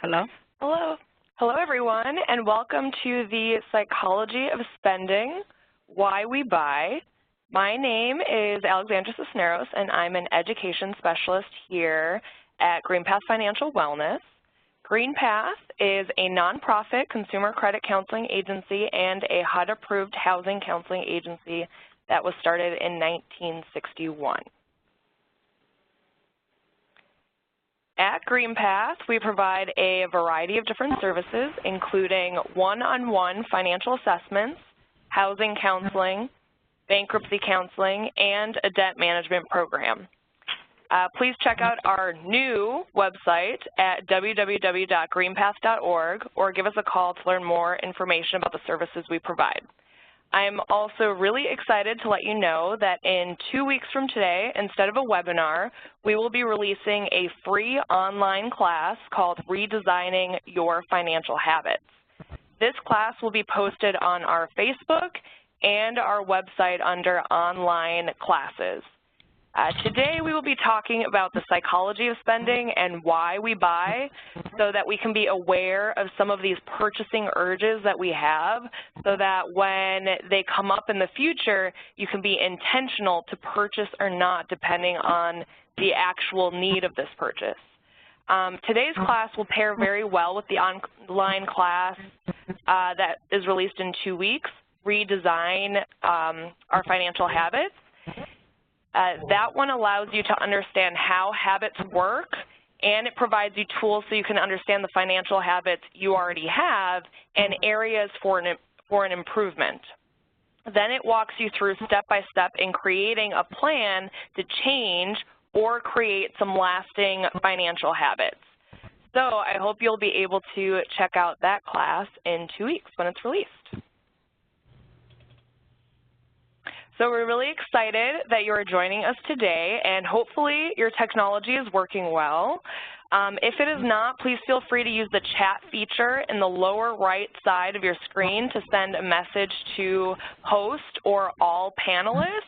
Hello? Hello. Hello, everyone, and welcome to the Psychology of Spending, Why We Buy. My name is Alexandra Cisneros, and I'm an education specialist here at GreenPath Financial Wellness. GreenPath is a nonprofit consumer credit counseling agency and a HUD-approved housing counseling agency that was started in 1961. At GreenPath, we provide a variety of different services, including one-on-one financial assessments, housing counseling, bankruptcy counseling, and a debt management program. Please check out our new website at www.greenpath.org or give us a call to learn more information about the services we provide. I'm also really excited to let you know that in 2 weeks from today, instead of a webinar, we will be releasing a free online class called Redesigning Your Financial Habits. This class will be posted on our Facebook and our website under online classes. Today we will be talking about the psychology of spending and why we buy so that we can be aware of some of these purchasing urges that we have so that when they come up in the future, you can be intentional to purchase or not depending on the actual need of this purchase. Today's class will pair very well with the online class that is released in 2 weeks, Redesign Our Financial Habits. That one allows you to understand how habits work, and it provides you tools so you can understand the financial habits you already have and areas for an improvement. Then it walks you through step-by-step in creating a plan to change or create some lasting financial habits. So I hope you'll be able to check out that class in 2 weeks when it's released. So we're really excited that you are joining us today, and hopefully your technology is working well. If it is not, please feel free to use the chat feature in the lower right side of your screen to send a message to host or all panelists.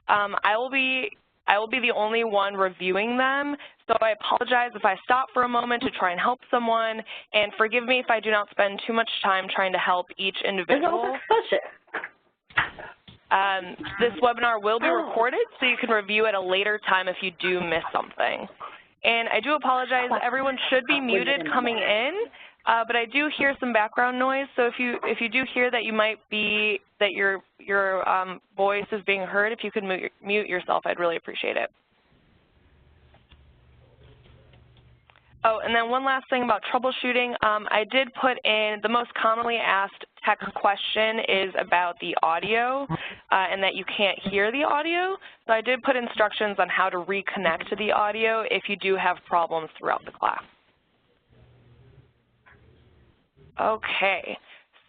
I will be the only one reviewing them, so I apologize if I stop for a moment to try and help someone, and forgive me if I do not spend too much time trying to help each individual. This webinar will be recorded, so you can review at a later time if you do miss something. And I do apologize, everyone should be muted coming in, but I do hear some background noise, so if you do hear that you might be, that your voice is being heard, if you could mute yourself, I'd really appreciate it. Oh, and then one last thing about troubleshooting. I did put in the most commonly asked tech question is about the audio and that you can't hear the audio. So I did put instructions on how to reconnect to the audio if you do have problems throughout the class. Okay,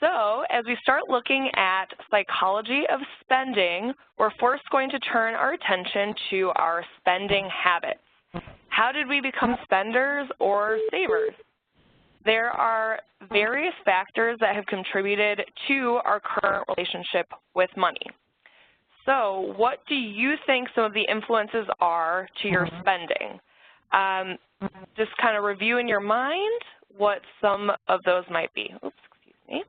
so as we start looking at psychology of spending, we're first going to turn our attention to our spending habits. How did we become spenders or savers? There are various factors that have contributed to our current relationship with money. So what do you think some of the influences are to your spending? Just kind of review in your mind what some of those might be. Oops, excuse me.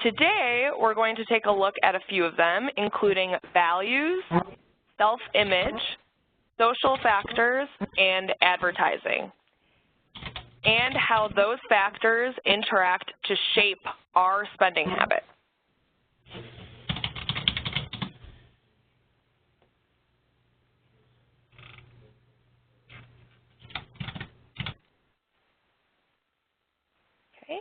Today, we're going to take a look at a few of them, including values, self-image, social factors, and advertising, and how those factors interact to shape our spending habits. Okay.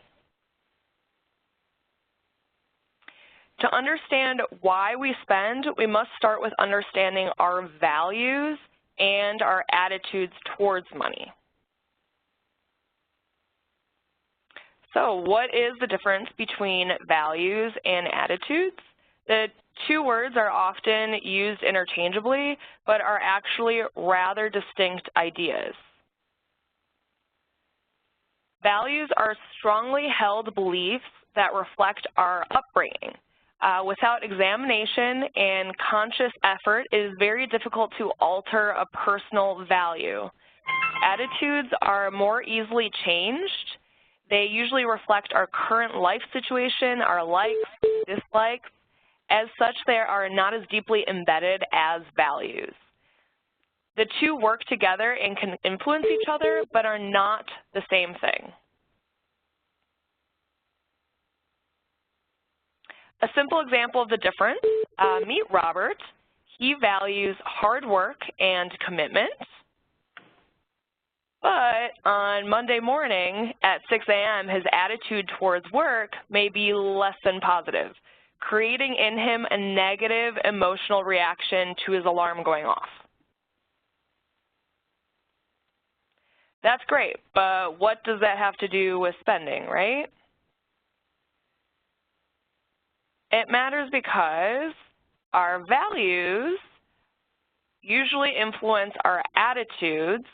To understand why we spend, we must start with understanding our values and our attitudes towards money. So what is the difference between values and attitudes? The two words are often used interchangeably, but are actually rather distinct ideas. Values are strongly held beliefs that reflect our upbringing. Without examination and conscious effort, it is very difficult to alter a personal value. attitudes are more easily changed. They usually reflect our current life situation, our likes, dislikes. As such, they are not as deeply embedded as values. The two work together and can influence each other, but are not the same thing. A simple example of the difference, meet Robert. He values hard work and commitment, but on Monday morning at 6 a.m., his attitude towards work may be less than positive, creating in him a negative emotional reaction to his alarm going off. That's great, but what does that have to do with spending, right? It matters because our values usually influence our attitudes.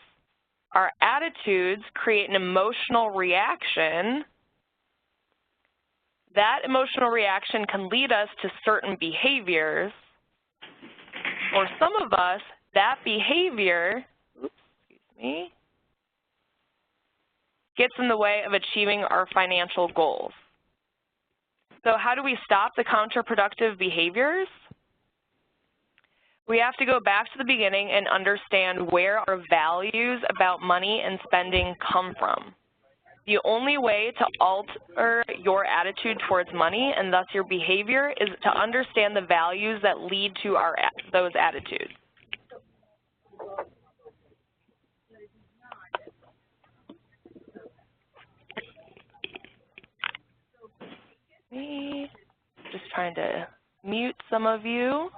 Our attitudes create an emotional reaction. That emotional reaction can lead us to certain behaviors. For some of us, that behavior, gets in the way of achieving our financial goals. So how do we stop the counterproductive behaviors? We have to go back to the beginning and understand where our values about money and spending come from. The only way to alter your attitude towards money and thus your behavior is to understand the values that lead to those attitudes. Just trying to mute some of you.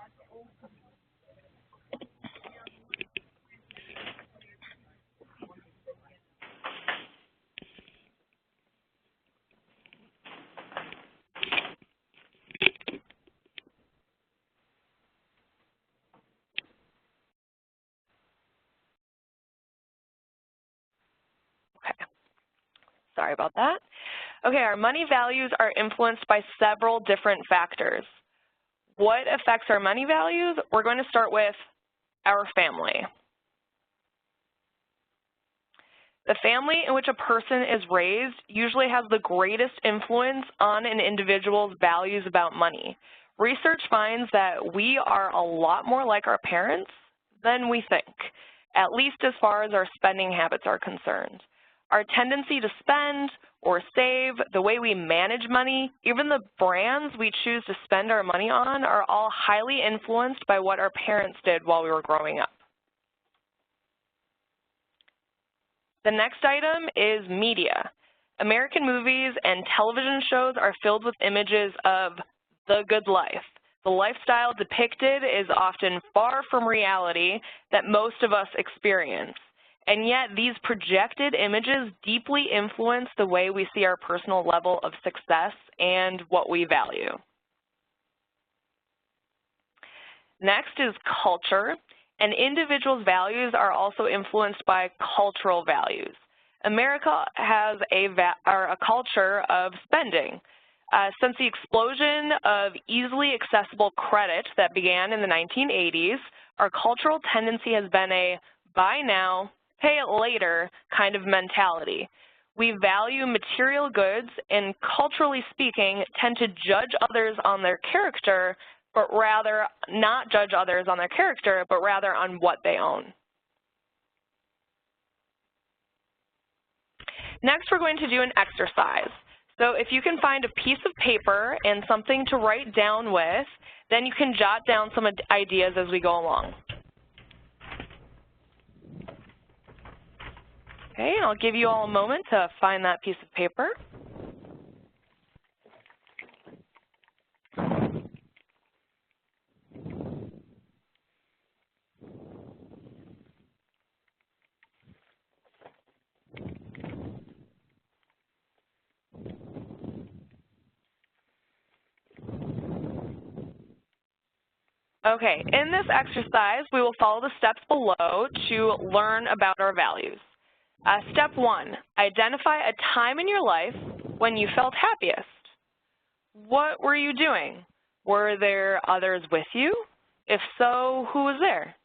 Okay, sorry about that. Okay, our money values are influenced by several different factors. What affects our money values? We're going to start with our family. The family in which a person is raised usually has the greatest influence on an individual's values about money. Research finds that we are a lot more like our parents than we think, at least as far as our spending habits are concerned. Our tendency to spend or save, the way we manage money, even the brands we choose to spend our money on are all highly influenced by what our parents did while we were growing up. The next item is media. American movies and television shows are filled with images of the good life. The lifestyle depicted is often far from reality that most of us experience. And yet these projected images deeply influence the way we see our personal level of success and what we value. Next is culture. An individual's values are also influenced by cultural values. America has a culture of spending. Since the explosion of easily accessible credit that began in the 1980s, our cultural tendency has been a buy now, pay it later kind of mentality. We value material goods and, culturally speaking, tend to judge others on their character, but rather not judge others on their character, but rather on what they own. Next, we're going to do an exercise. So if you can find a piece of paper and something to write down with, then you can jot down some ideas as we go along. Okay, and I'll give you all a moment to find that piece of paper. Okay, in this exercise, we will follow the steps below to learn about our values. Step 1, identify a time in your life when you felt happiest. What were you doing? Were there others with you? If so, who was there?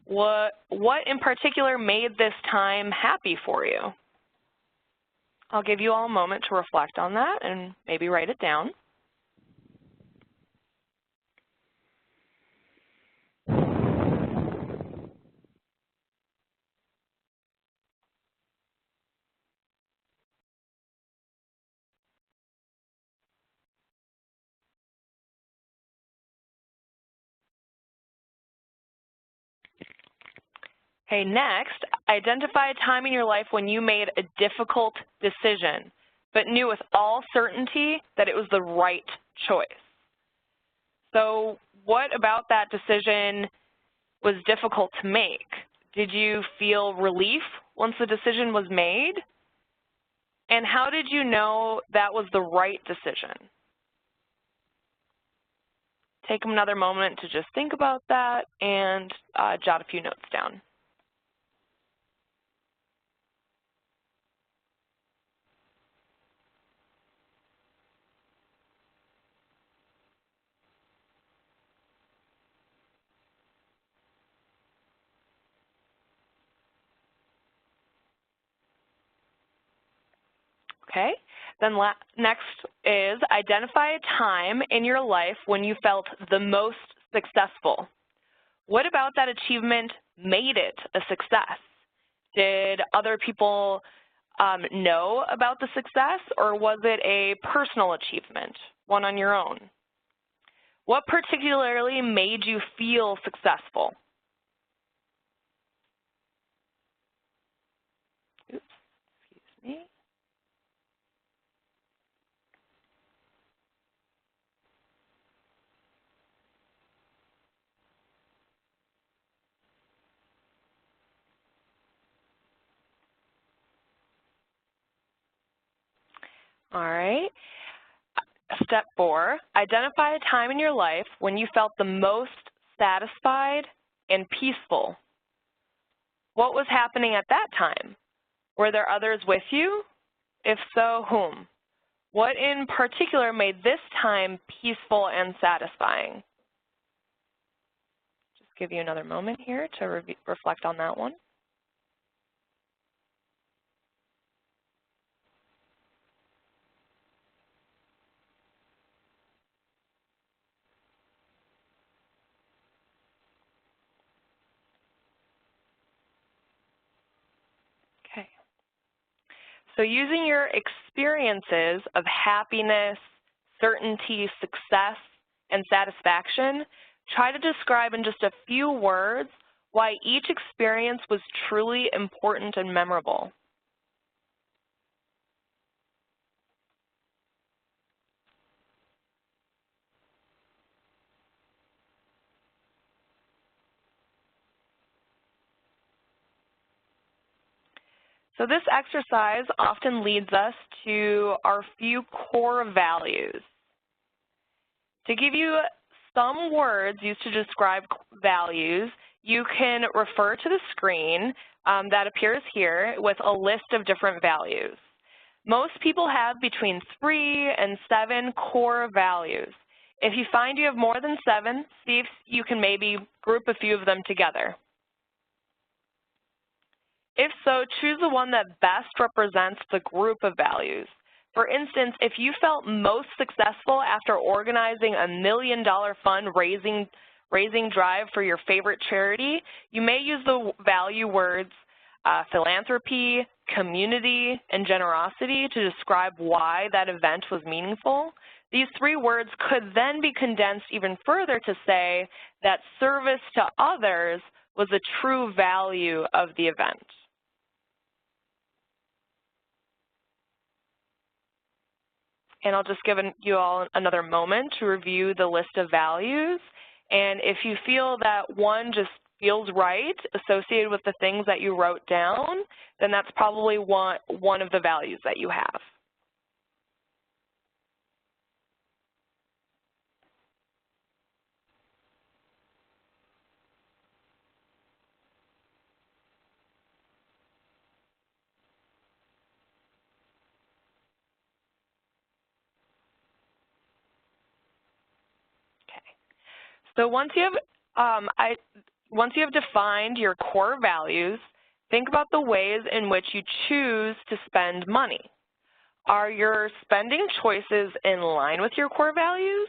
What in particular made this time happy for you? I'll give you all a moment to reflect on that and maybe write it down. Okay, next, identify a time in your life when you made a difficult decision, but knew with all certainty that it was the right choice. So what about that decision was difficult to make? Did you feel relief once the decision was made? And how did you know that was the right decision? Take another moment to just think about that and jot a few notes down. Okay, then next is identify a time in your life when you felt the most successful. What about that achievement made it a success? Did other people know about the success, or was it a personal achievement, one on your own? What particularly made you feel successful? Oops, excuse me. All right. Step 4, identify a time in your life when you felt the most satisfied and peaceful. What was happening at that time? Were there others with you? If so, whom? What in particular made this time peaceful and satisfying? Just give you another moment here to reflect on that one. Okay. So using your experiences of happiness, certainty, success, and satisfaction, try to describe in just a few words why each experience was truly important and memorable. So this exercise often leads us to our few core values. To give you some words used to describe values, you can refer to the screen that appears here with a list of different values. Most people have between 3 and 7 core values. If you find you have more than 7, see if you can maybe group a few of them together. If so, choose the one that best represents the group of values. For instance, if you felt most successful after organizing a $1 million fundraising drive for your favorite charity, you may use the value words philanthropy, community, and generosity to describe why that event was meaningful. These 3 words could then be condensed even further to say that service to others was a true value of the event. And I'll just give you all another moment to review the list of values. And if you feel that one just feels right, associated with the things that you wrote down, then that's probably one of the values that you have. Okay. So once you have once you have defined your core values, think about the ways in which you choose to spend money. Are your spending choices in line with your core values?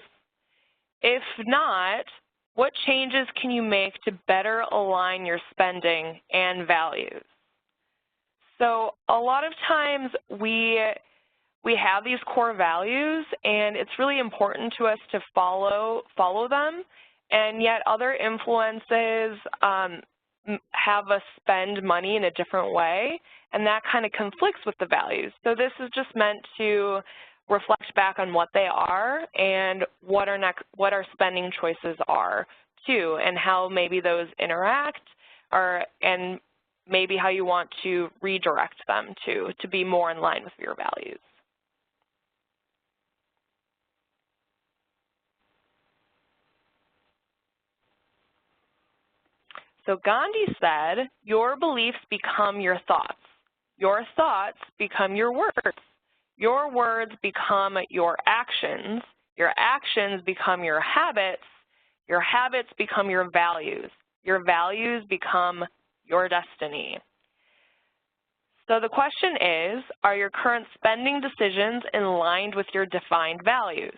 If not, what changes can you make to better align your spending and values? So a lot of times we have these core values, and it's really important to us to follow them, and yet other influences have us spend money in a different way, and that kind of conflicts with the values. So this is just meant to reflect back on what they are and what our spending choices are too, and how maybe those interact, and maybe how you want to redirect them to be more in line with your values. So Gandhi said, your beliefs become your thoughts. Your thoughts become your words become your actions become your habits become your values become your destiny. So the question is, are your current spending decisions in line with your defined values?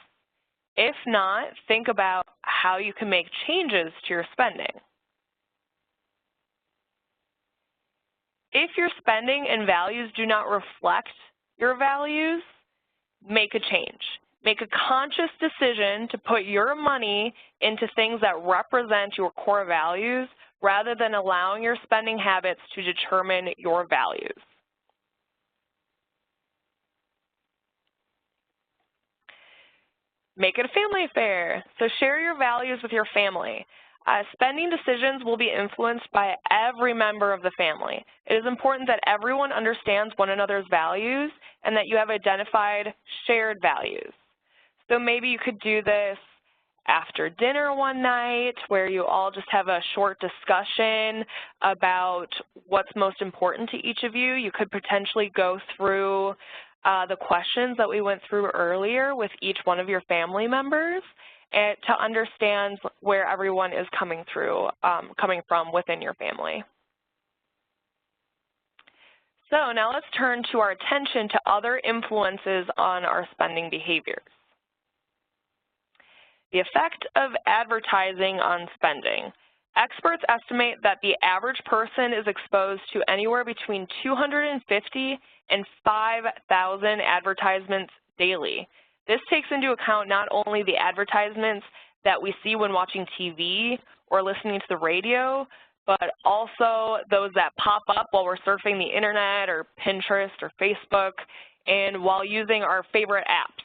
If not, think about how you can make changes to your spending. If your spending and values do not reflect your values, make a change. Make a conscious decision to put your money into things that represent your core values rather than allowing your spending habits to determine your values. Make it a family affair. So share your values with your family. Spending decisions will be influenced by every member of the family. It is important that everyone understands one another's values and that you have identified shared values. So maybe you could do this after dinner one night where you all just have a short discussion about what's most important to each of you. You could potentially go through the questions that we went through earlier with each one of your family members and to understand where everyone is coming from within your family. So now let's turn to our attention to other influences on our spending behaviors. The effect of advertising on spending. Experts estimate that the average person is exposed to anywhere between 250 and 5,000 advertisements daily. This takes into account not only the advertisements that we see when watching TV or listening to the radio, but also those that pop up while we're surfing the internet or Pinterest or Facebook and while using our favorite apps.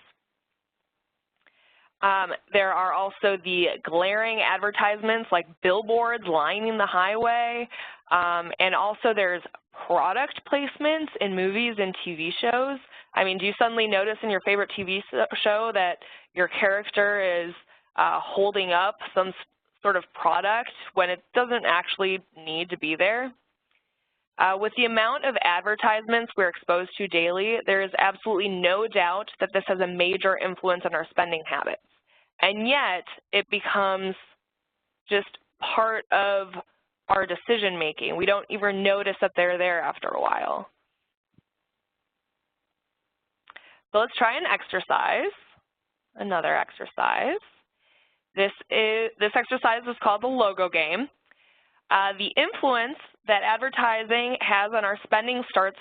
There are also the glaring advertisements like billboards lining the highway, and also there's product placements in movies and TV shows. I mean, do you suddenly notice in your favorite TV show that your character is holding up some sort of product when it doesn't actually need to be there? With the amount of advertisements we're exposed to daily, there is absolutely no doubt that this has a major influence on our spending habits. And yet, it becomes just part of our decision making. We don't even notice that they're there after a while. So let's try an exercise, another exercise. This exercise is called the logo game. The influence that advertising has on our spending starts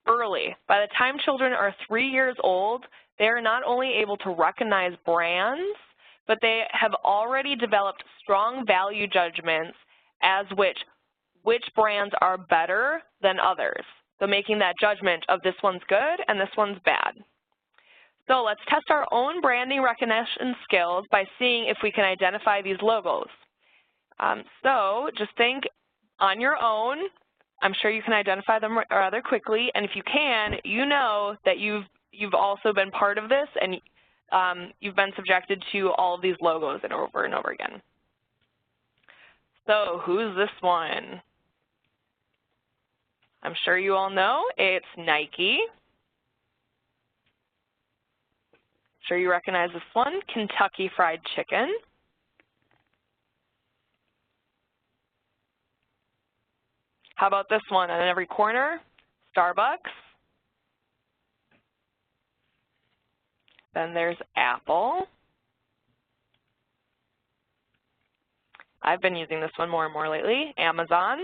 early. By the time children are 3 years old, they are not only able to recognize brands, but they have already developed strong value judgments as which brands are better than others. So making that judgment of this one's good and this one's bad. So let's test our own branding recognition skills by seeing if we can identify these logos. So just think on your own. I'm sure you can identify them rather quickly, and if you can, you know that you've also been part of this and you've been subjected to all of these logos and over again. So who's this one? I'm sure you all know it's Nike. Sure you recognize this one, Kentucky Fried Chicken. How about this one on every corner? Starbucks. Then there's Apple. I've been using this one more and more lately. Amazon.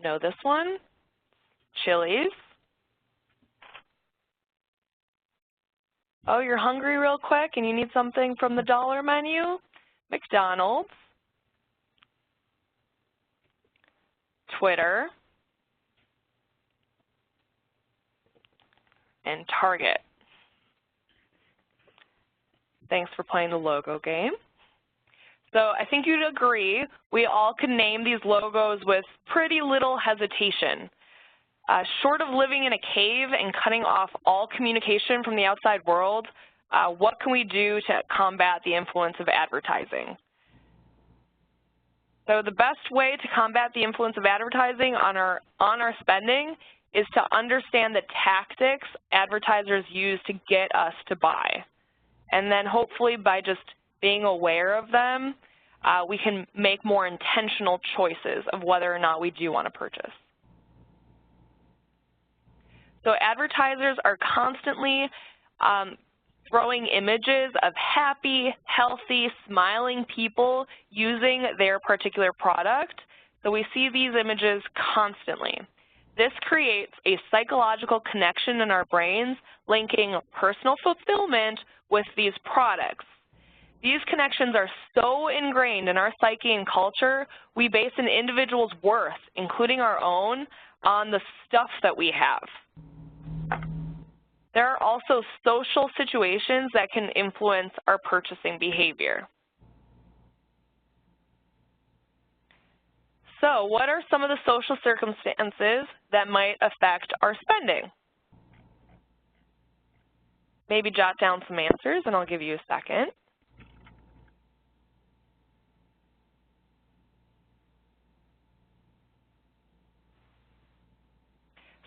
Know this one? Chili's. Oh, you're hungry real quick and you need something from the dollar menu? McDonald's. Twitter. And Target. Thanks for playing the logo game. So I think you'd agree we all can name these logos with pretty little hesitation. Short of living in a cave and cutting off all communication from the outside world, what can we do to combat the influence of advertising? So the best way to combat the influence of advertising on our spending is to understand the tactics advertisers use to get us to buy. And then hopefully by just being aware of them, we can make more intentional choices of whether or not we do want to purchase. So advertisers are constantly throwing images of happy, healthy, smiling people using their particular product. So we see these images constantly. This creates a psychological connection in our brains linking personal fulfillment with these products. These connections are so ingrained in our psyche and culture, we base an individual's worth, including our own, on the stuff that we have. There are also social situations that can influence our purchasing behavior. So what are some of the social circumstances that might affect our spending? Maybe jot down some answers and I'll give you a second.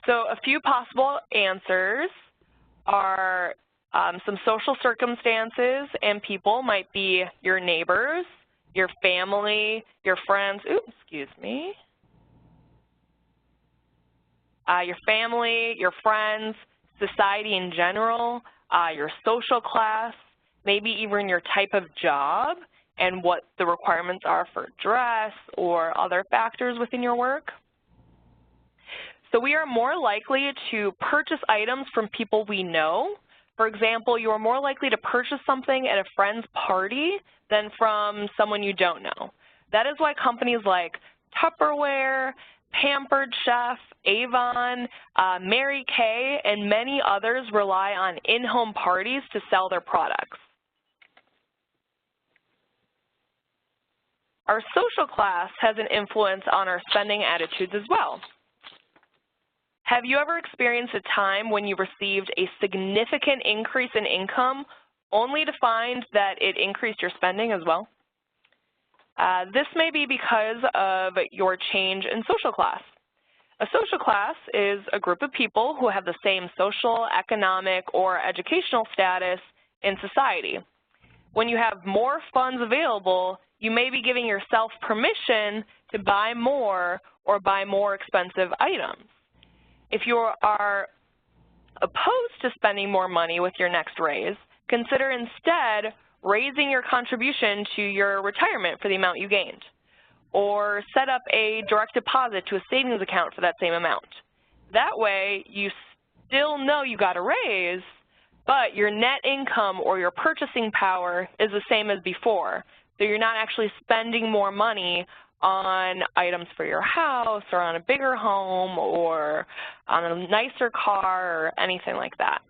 So a few possible answers are some social circumstances and people might be your neighbors, your family, your friends, your family, your friends, society in general, your social class, maybe even your type of job and what the requirements are for dress or other factors within your work. So we are more likely to purchase items from people we know. For example, you are more likely to purchase something at a friend's party than from someone you don't know. That is why companies like Tupperware, Pampered Chef, Avon, Mary Kay, and many others rely on in-home parties to sell their products. Our social class has an influence on our spending attitudes as well. Have you ever experienced a time when you received a significant increase in income only to find that it increased your spending as well? This may be because of your change in social class. A social class is a group of people who have the same social, economic, or educational status in society. When you have more funds available, you may be giving yourself permission to buy more or buy more expensive items. If you are opposed to spending more money with your next raise, consider instead raising your contribution to your retirement for the amount you gained, or set up a direct deposit to a savings account for that same amount. That way, you still know you got a raise, but your net income or your purchasing power is the same as before. So you're not actually spending more money on items for your house or on a bigger home or on a nicer car or anything like that.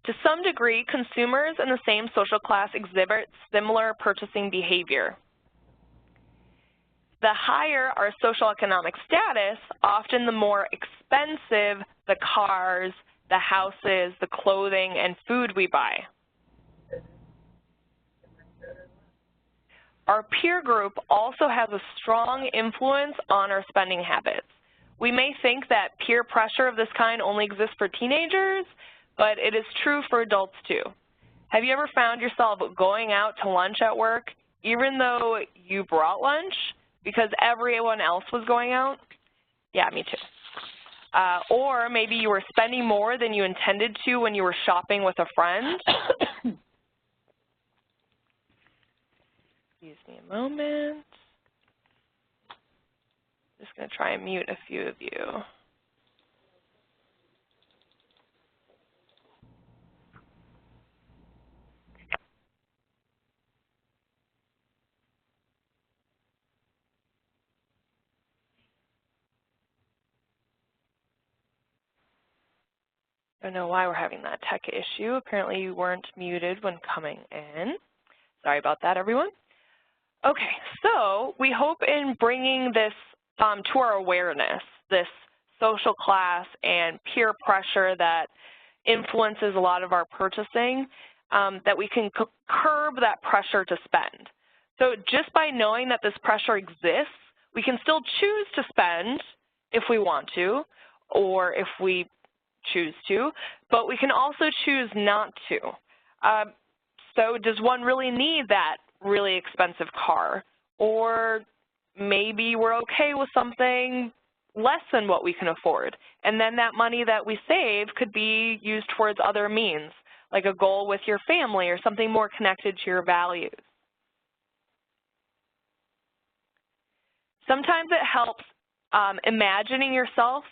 To some degree, consumers in the same social class exhibit similar purchasing behavior. The higher our socioeconomic status, often the more expensive the cars, the houses, the clothing, and food we buy. Our peer group also has a strong influence on our spending habits. We may think that peer pressure of this kind only exists for teenagers, but it is true for adults too. Have you ever found yourself going out to lunch at work even though you brought lunch because everyone else was going out? Yeah, me too. Or maybe you were spending more than you intended to when you were shopping with a friend. Excuse me a moment. Just going to try and mute a few of you. I don't know why we're having that tech issue. Apparently you weren't muted when coming in. Sorry about that, everyone. Okay, so we hope in bringing this to our awareness, this social class and peer pressure that influences a lot of our purchasing, that we can curb that pressure to spend. So just by knowing that this pressure exists, we can still choose to spend if we want to, or if we choose to, but we can also choose not to. So does one really need that really expensive car? Or maybe we're okay with something less than what we can afford, and then that money that we save could be used towards other means, like a goal with your family or something more connected to your values. Sometimes it helps imagining yourself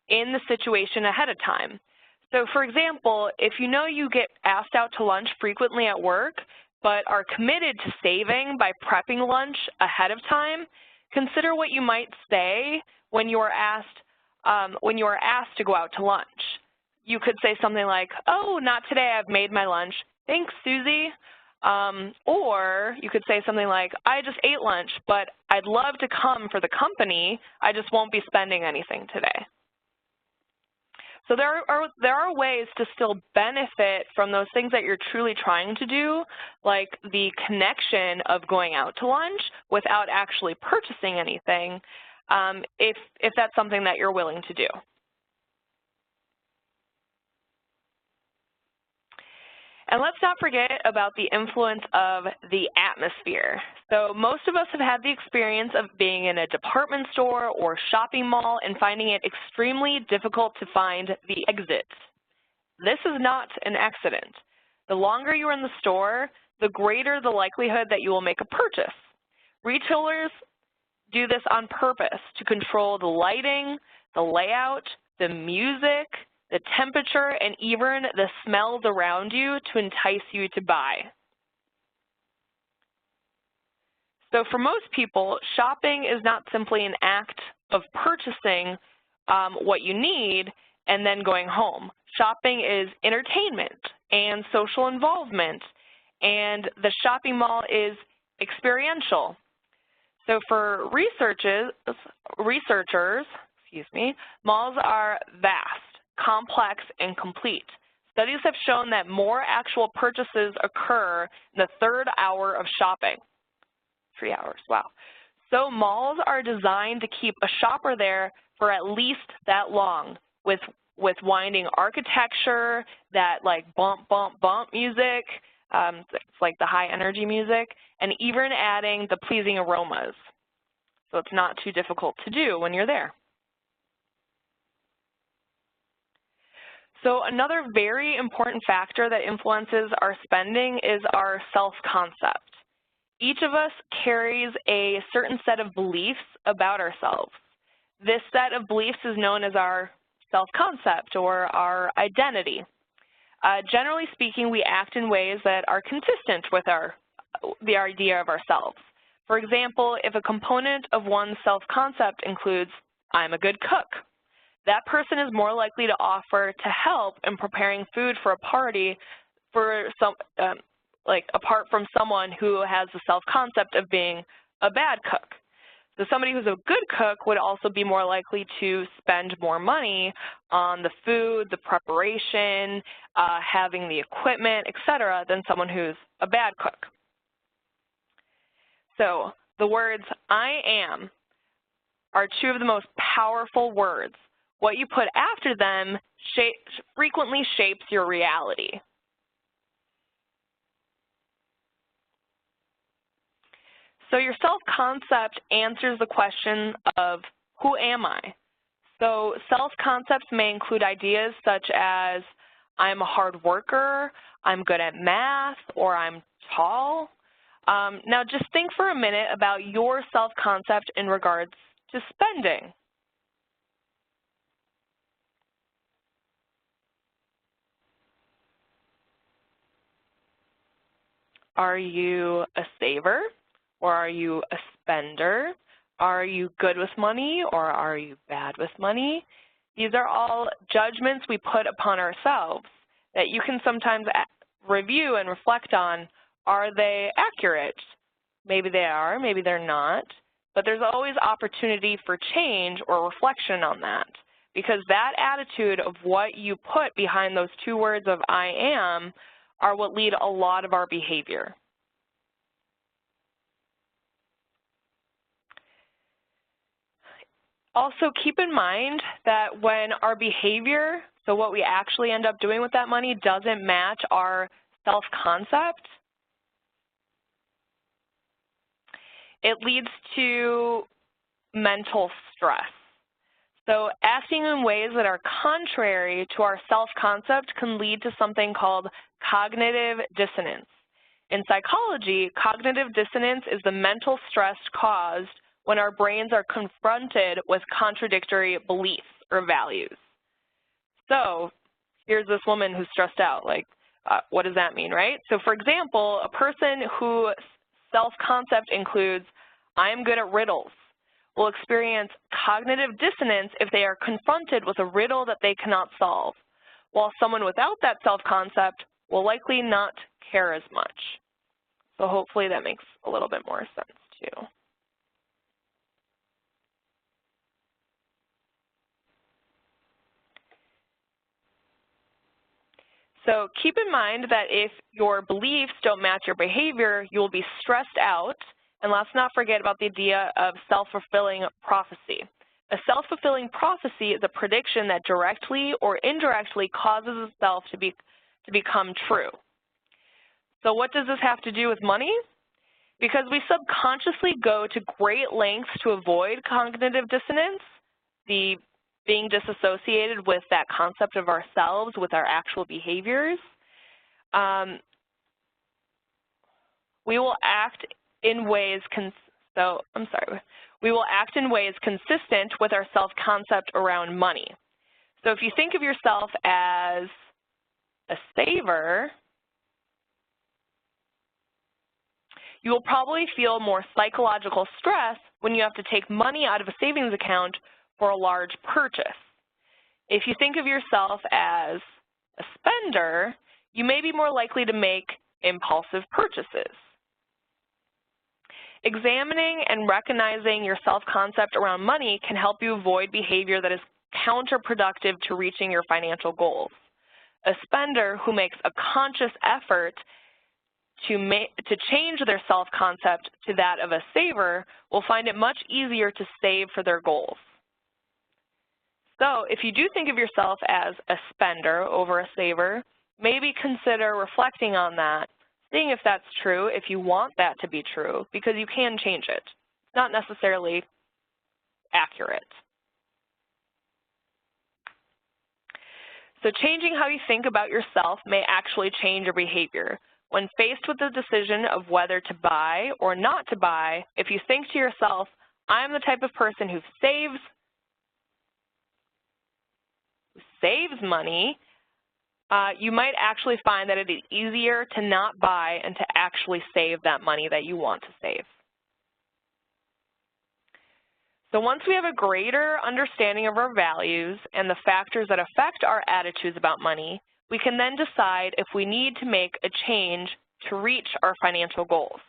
in the situation ahead of time. So for example, if you know you get asked out to lunch frequently at work, but are committed to saving by prepping lunch ahead of time, consider what you might say when you are asked to go out to lunch. You could say something like, "Oh, not today, I've made my lunch. Thanks, Susie." Or you could say something like, "I just ate lunch, but I'd love to come for the company. I just won't be spending anything today." So there are ways to still benefit from those things that you're truly trying to do, like the connection of going out to lunch without actually purchasing anything, if that's something that you're willing to do. And let's not forget about the influence of the atmosphere. So most of us have had the experience of being in a department store or shopping mall and finding it extremely difficult to find the exit. This is not an accident. The longer you're in the store, the greater the likelihood that you will make a purchase. Retailers do this on purpose to control the lighting, the layout, the music, the temperature, and even the smells around you to entice you to buy. So for most people, shopping is not simply an act of purchasing what you need and then going home. Shopping is entertainment and social involvement, and the shopping mall is experiential. So for researchers, malls are vast, complex, and complete. Studies have shown that more actual purchases occur in the third hour of shopping. 3 hours, wow. So malls are designed to keep a shopper there for at least that long with winding architecture, that like bump, bump, bump music, it's like the high energy music, and even adding the pleasing aromas. So it's not too difficult to do when you're there. So another very important factor that influences our spending is our self-concept. Each of us carries a certain set of beliefs about ourselves. This set of beliefs is known as our self-concept or our identity. Generally speaking, we act in ways that are consistent with the idea of ourselves. For example, if a component of one's self-concept includes, "I'm a good cook," that person is more likely to offer to help in preparing food for a party for apart from someone who has the self-concept of being a bad cook. So somebody who's a good cook would also be more likely to spend more money on the food, the preparation, having the equipment, etc., than someone who's a bad cook. So the words "I am" are two of the most powerful words. what you put after them frequently shapes your reality. So your self-concept answers the question of, who am I? So self-concepts may include ideas such as, I'm a hard worker, I'm good at math, or I'm tall. Now just think for a minute about your self-concept in regards to spending. Are you a saver, or are you a spender? Are you good with money, or are you bad with money? These are all judgments we put upon ourselves that you can sometimes review and reflect on. Are they accurate? Maybe they are, maybe they're not, but there's always opportunity for change or reflection on that, because that attitude of what you put behind those two words of I am are what lead a lot of our behavior. Also, keep in mind that when our behavior, so what we actually end up doing with that money, doesn't match our self-concept, it leads to mental stress. So acting in ways that are contrary to our self-concept can lead to something called cognitive dissonance. In psychology, cognitive dissonance is the mental stress caused when our brains are confronted with contradictory beliefs or values. So here's this woman who's stressed out. Like, what does that mean, right? So for example, a person whose self-concept includes, I am good at riddles, will experience cognitive dissonance if they are confronted with a riddle that they cannot solve, while someone without that self-concept will likely not care as much. So hopefully that makes a little bit more sense too. So keep in mind that if your beliefs don't match your behavior, you will be stressed out. And let's not forget about the idea of self-fulfilling prophecy. A self-fulfilling prophecy is a prediction that directly or indirectly causes itself to become true. So what does this have to do with money? Because we subconsciously go to great lengths to avoid cognitive dissonance, the being disassociated with that concept of ourselves, with our actual behaviors, we will act in ways we will act in ways consistent with our self-concept around money. So if you think of yourself as a saver, you will probably feel more psychological stress when you have to take money out of a savings account for a large purchase. If you think of yourself as a spender, you may be more likely to make impulsive purchases. Examining and recognizing your self-concept around money can help you avoid behavior that is counterproductive to reaching your financial goals. A spender who makes a conscious effort to change their self-concept to that of a saver will find it much easier to save for their goals. So if you do think of yourself as a spender over a saver, maybe consider reflecting on that, seeing if that's true, if you want that to be true, because you can change it. It's not necessarily accurate. So changing how you think about yourself may actually change your behavior. When faced with the decision of whether to buy or not to buy, if you think to yourself, I'm the type of person who saves money, you might actually find that it is easier to not buy and to actually save that money that you want to save. So once we have a greater understanding of our values and the factors that affect our attitudes about money, we can then decide if we need to make a change to reach our financial goals.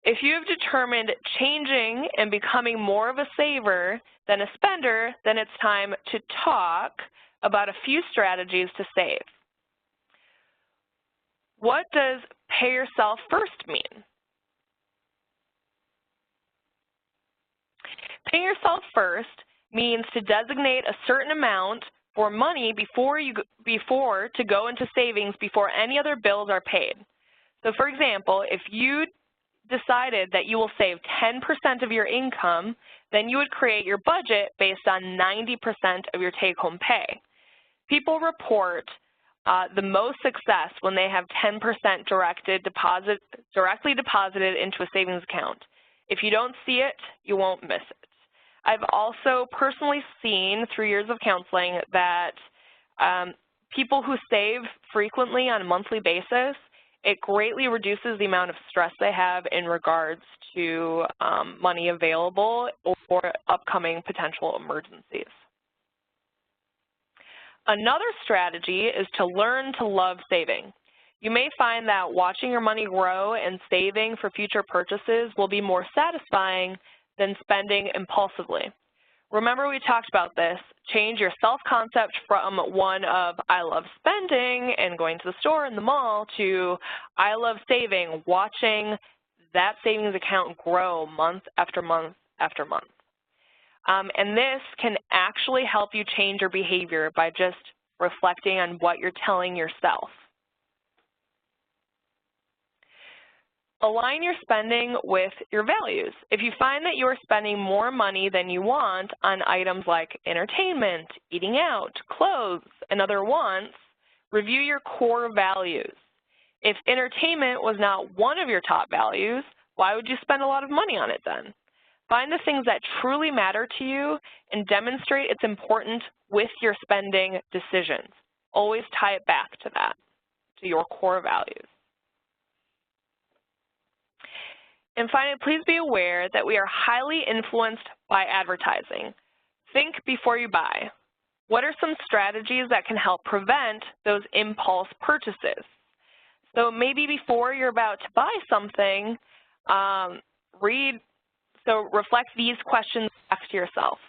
If you have determined changing and becoming more of a saver than a spender, then it's time to talk about a few strategies to save. What does pay yourself first mean? Paying yourself first means to designate a certain amount for money before to go into savings before any other bills are paid. So for example, if you decided that you will save 10% of your income, then you would create your budget based on 90% of your take-home pay. People report the most success when they have 10% directly deposited into a savings account. If you don't see it, you won't miss it. I've also personally seen through years of counseling that people who save frequently on a monthly basis, it greatly reduces the amount of stress they have in regards to money available or upcoming potential emergencies. Another strategy is to learn to love saving. You may find that watching your money grow and saving for future purchases will be more satisfying than spending impulsively. Remember, we talked about this. Change your self-concept from one of I love spending and going to the store and the mall to I love saving, watching that savings account grow month after month after month. And this can actually help you change your behavior by just reflecting on what you're telling yourself. Align your spending with your values. If you find that you are spending more money than you want on items like entertainment, eating out, clothes, and other wants, review your core values. If entertainment was not one of your top values, why would you spend a lot of money on it then? Find the things that truly matter to you and demonstrate its importance with your spending decisions. Always tie it back to that, to your core values. And finally, please be aware that we are highly influenced by advertising. Think before you buy. What are some strategies that can help prevent those impulse purchases? So maybe before you're about to buy something, reflect these questions back to yourself.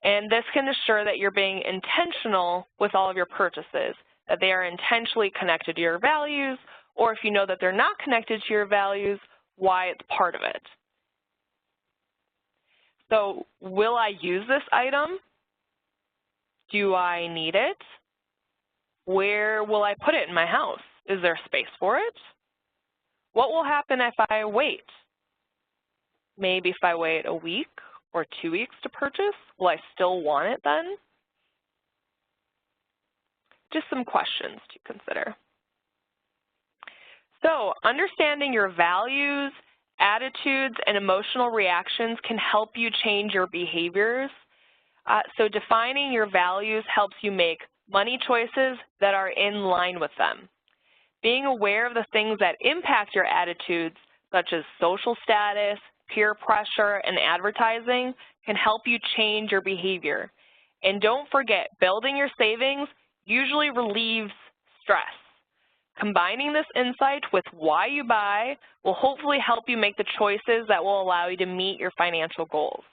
And this can assure that you're being intentional with all of your purchases, that they are intentionally connected to your values, or if you know that they're not connected to your values, why it's part of it. So, will I use this item? Do I need it? Where will I put it in my house? Is there space for it? What will happen if I wait? Maybe if I wait a week or 2 weeks to purchase, will I still want it then? Just some questions to consider. So, understanding your values, attitudes, and emotional reactions can help you change your behaviors. So defining your values helps you make money choices that are in line with them. Being aware of the things that impact your attitudes, such as social status, peer pressure, and advertising, can help you change your behavior. And don't forget, building your savings usually relieves stress. Combining this insight with why you buy will hopefully help you make the choices that will allow you to meet your financial goals.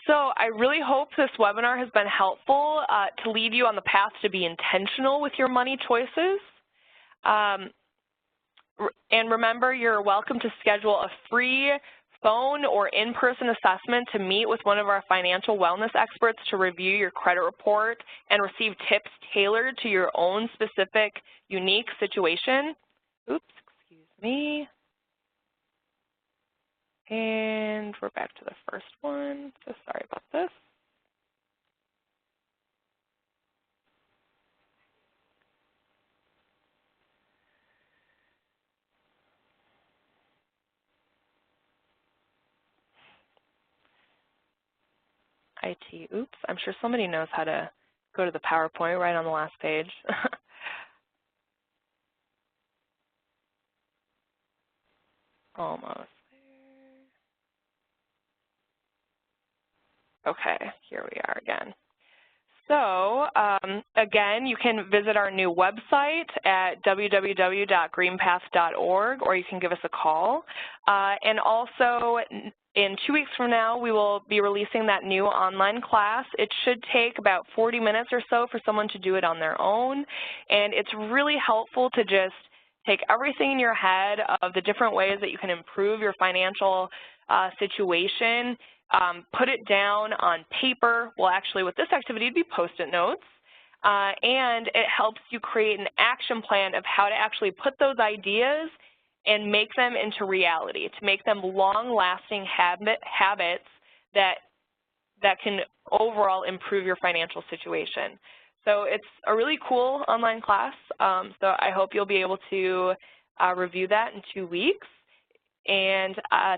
So I really hope this webinar has been helpful to lead you on the path to be intentional with your money choices. And remember, you're welcome to schedule a free phone or in-person assessment to meet with one of our financial wellness experts to review your credit report and receive tips tailored to your own specific, unique situation. Oops, excuse me. And we're back to the first one, so sorry about this. Oops, I'm sure somebody knows how to go to the PowerPoint right on the last page. Almost there. Okay, here we are again. So, again, you can visit our new website at www.greenpath.org, or you can give us a call. And also, in 2 weeks from now, we will be releasing that new online class. It should take about 40 minutes or so for someone to do it on their own. And it's really helpful to just take everything in your head of the different ways that you can improve your financial situation, put it down on paper. Well, actually, with this activity, it'd be Post-it notes. And it helps you create an action plan of how to actually put those ideas and make them into reality, to make them long-lasting habits that can overall improve your financial situation. So it's a really cool online class. So I hope you'll be able to review that in 2 weeks. And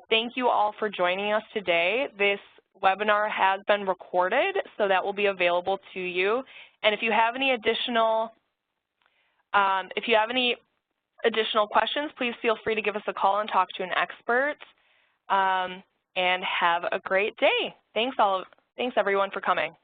thank you all for joining us today. This webinar has been recorded, so that will be available to you. And if you have any additional questions, please feel free to give us a call and talk to an expert. And have a great day. Thanks everyone for coming.